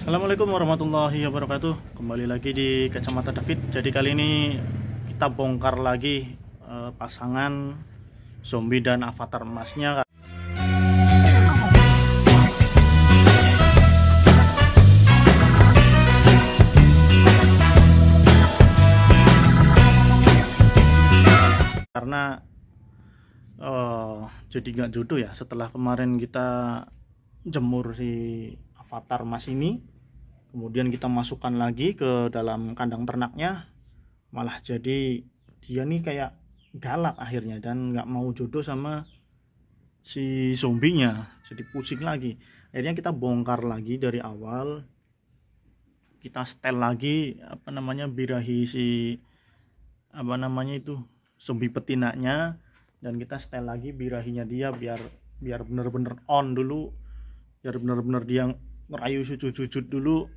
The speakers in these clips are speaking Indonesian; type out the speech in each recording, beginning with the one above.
Assalamualaikum warahmatullahi wabarakatuh. Kembali lagi di Kacamata David. Jadi kali ini kita bongkar lagi pasangan zombie dan avatar emasnya. Karena jadi nggak jodoh ya, setelah kemarin kita jemur si avatar emas ini, kemudian kita masukkan lagi ke dalam kandang ternaknya, malah jadi dia nih kayak galak akhirnya dan nggak mau jodoh sama si zombinya, jadi pusing lagi. Akhirnya kita bongkar lagi dari awal, kita setel lagi birahi si zombie betinanya, dan kita setel lagi birahinya dia biar bener-bener on dulu, biar bener-bener dia ngerayu sujud-sujud dulu,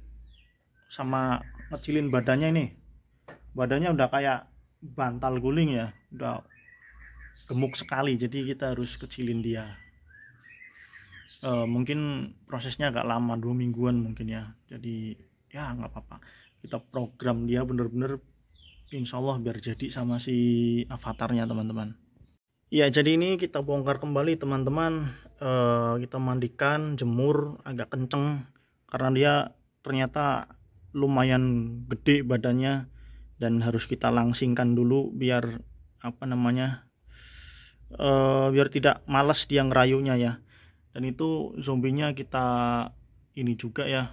sama ngecilin badannya. Ini badannya udah kayak bantal guling ya, udah gemuk sekali, jadi kita harus kecilin dia. Mungkin prosesnya agak lama, 2 mingguan mungkin ya, jadi ya nggak apa-apa, kita program dia bener-bener insya Allah biar jadi sama si avatarnya teman-teman. Ya, jadi ini kita bongkar kembali teman-teman. Kita mandikan, jemur agak kenceng karena dia ternyata lumayan gede badannya, dan harus kita langsingkan dulu biar biar tidak malas dia ngerayunya ya. Dan itu zombinya kita ini juga ya,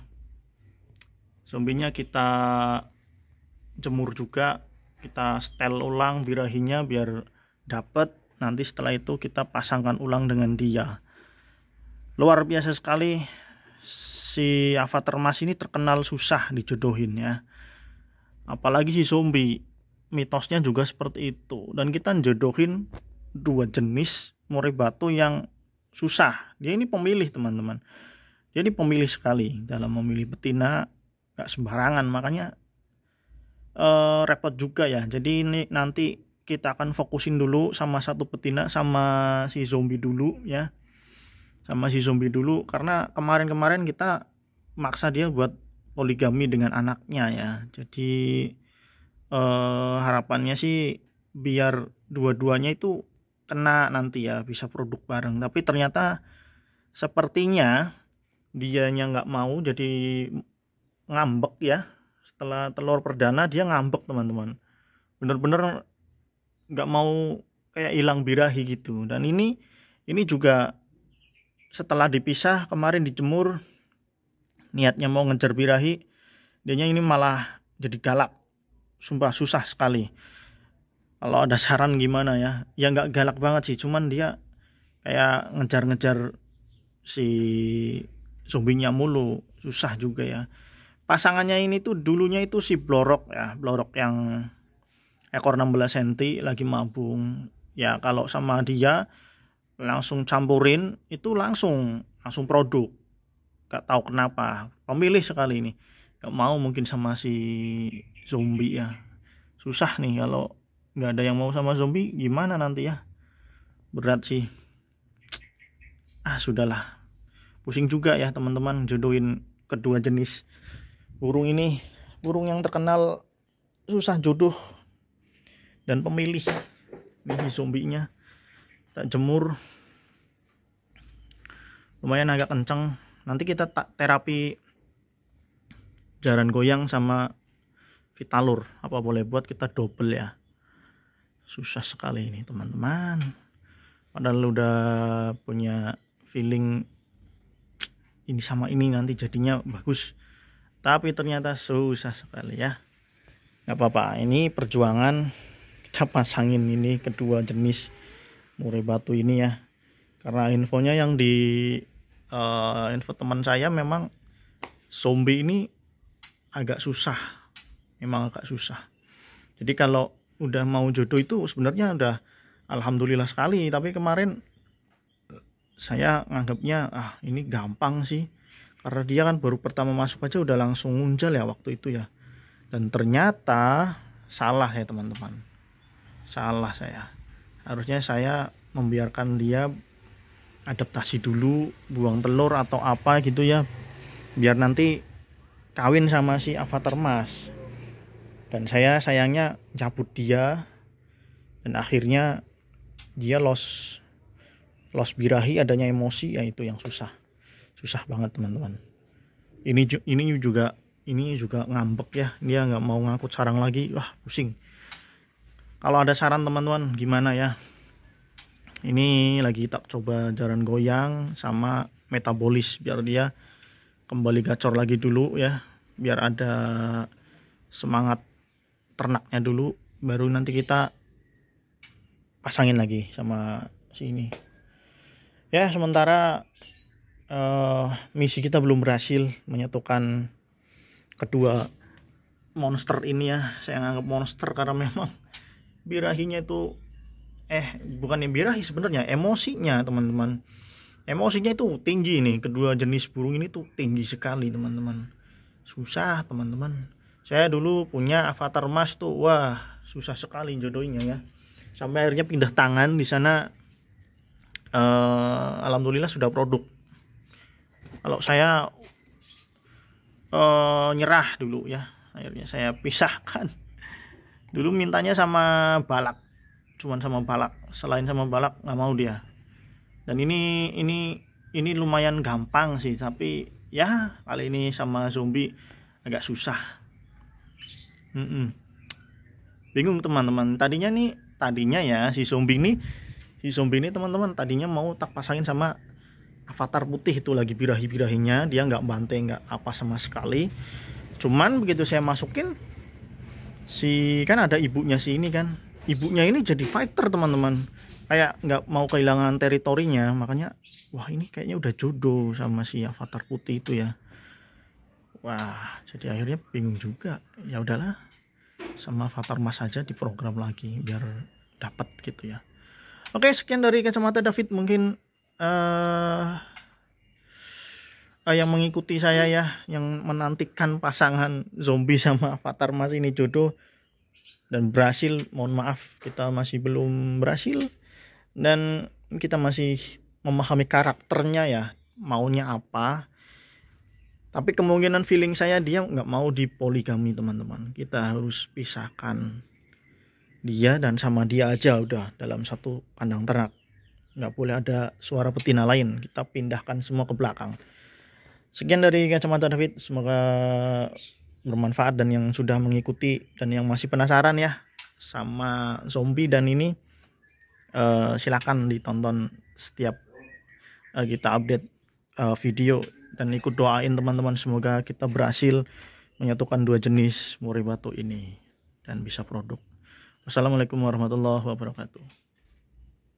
zombinya kita jemur juga, kita setel ulang birahinya biar dapet. Nanti setelah itu kita pasangkan ulang dengan dia. Luar biasa sekali, si avatar emas ini terkenal susah dijodohin ya, apalagi si zombie, mitosnya juga seperti itu. Dan kita jodohin 2 jenis murai batu yang susah. Dia ini pemilih teman-teman, dia ini pemilih sekali dalam memilih betina, gak sembarangan, makanya repot juga ya. Jadi ini nanti kita akan fokusin dulu sama satu betina, sama si zombie dulu ya, sama si zombie dulu, karena kemarin kita maksa dia buat poligami dengan anaknya ya. Jadi harapannya sih biar dua-duanya itu kena nanti ya, bisa produk bareng. Tapi ternyata sepertinya dianya nggak mau, jadi ngambek ya. Setelah telur perdana dia ngambek teman-teman, bener-bener nggak mau, kayak hilang birahi gitu. Dan ini juga setelah dipisah kemarin dijemur, niatnya mau ngejar birahi, dianya ini malah jadi galak, sumpah susah sekali. Kalau ada saran gimana ya, ya nggak galak banget sih, cuman dia kayak ngejar-ngejar si zombinya mulu, susah juga ya. Pasangannya ini tuh dulunya itu si blorok ya, blorok yang ekor 16 cm lagi mabung ya. Kalau sama dia langsung campurin itu langsung produk, gak tahu kenapa pemilih sekali ini, gak mau mungkin sama si zombie ya. Susah nih kalau nggak ada yang mau sama zombie, gimana nanti ya, berat sih. Sudahlah, pusing juga ya teman-teman jodohin kedua jenis burung ini, burung yang terkenal susah jodoh dan pemilih. Ini zombinya kita jemur lumayan agak kenceng, nanti kita terapi jaran goyang sama Vitalur, apa boleh buat kita double ya. Susah sekali ini teman-teman, padahal udah punya feeling ini sama ini nanti jadinya bagus, tapi ternyata susah sekali ya. Nggak apa-apa, ini perjuangan. Kita pasangin ini kedua jenis murai batu ini ya, karena infonya yang di info teman saya, memang zombie ini agak susah, memang agak susah. Jadi kalau udah mau jodoh itu sebenarnya udah alhamdulillah sekali, tapi kemarin saya nganggapnya ini gampang sih, karena dia kan baru pertama masuk aja udah langsung ngunjal ya waktu itu ya. Dan ternyata salah ya teman-teman, salah saya. Harusnya saya membiarkan dia adaptasi dulu, buang telur atau apa gitu ya, biar nanti kawin sama si avatar emas, dan saya sayangnya cabut dia, dan akhirnya dia lost birahi, adanya emosi, ya itu yang susah banget teman-teman. Ini juga ngambek ya, dia nggak mau ngangkut sarang lagi. Wah, pusing. Kalau ada saran teman-teman gimana ya, ini lagi tak coba jaran goyang sama metabolis biar dia kembali gacor lagi dulu ya, biar ada semangat ternaknya dulu, baru nanti kita pasangin lagi sama sini ya. Sementara misi kita belum berhasil menyatukan kedua monster ini ya. Saya anggap monster karena memang birahinya itu bukan birahi sebenarnya, emosinya teman-teman. Emosinya itu tinggi nih, kedua jenis burung ini tuh tinggi sekali teman-teman. Susah teman-teman. Saya dulu punya avatar emas tuh, wah susah sekali jodohnya ya. Sampai akhirnya pindah tangan di sana. Alhamdulillah sudah produk. Kalau saya nyerah dulu ya, akhirnya saya pisahkan. Dulu mintanya sama balak, cuman sama balak, selain sama balak nggak mau dia. Dan ini lumayan gampang sih, tapi ya kali ini sama zombie agak susah. Bingung teman-teman. Tadinya ya si zombie ini teman-teman tadinya mau tak pasangin sama avatar putih itu, lagi birahi-birahinya, dia nggak bantai, nggak apa sama sekali. Cuman begitu saya masukin, kan ada ibunya ini kan, ibunya ini jadi fighter teman-teman, kayak nggak mau kehilangan teritorinya. Makanya wah, ini kayaknya udah jodoh sama si avatar putih itu ya. Wah, jadi akhirnya bingung juga. Ya udahlah, sama avatar emas aja diprogram lagi biar dapat gitu ya. Oke, sekian dari kacamata David. Mungkin yang mengikuti saya ya, yang menantikan pasangan zombie sama avatar emas ini jodoh dan berhasil, mohon maaf kita masih belum berhasil, dan kita masih memahami karakternya ya, maunya apa. Tapi kemungkinan feeling saya dia nggak mau dipoligami teman-teman. Kita harus pisahkan dia, dan sama dia aja udah dalam satu kandang ternak. Nggak boleh ada suara betina lain, kita pindahkan semua ke belakang. Sekian dari kacamata David, semoga bermanfaat, dan yang sudah mengikuti dan yang masih penasaran ya sama zombie dan ini, silakan ditonton setiap kita update video, dan ikut doain teman-teman, semoga kita berhasil menyatukan dua jenis murai batu ini dan bisa produk. Wassalamualaikum warahmatullahi wabarakatuh.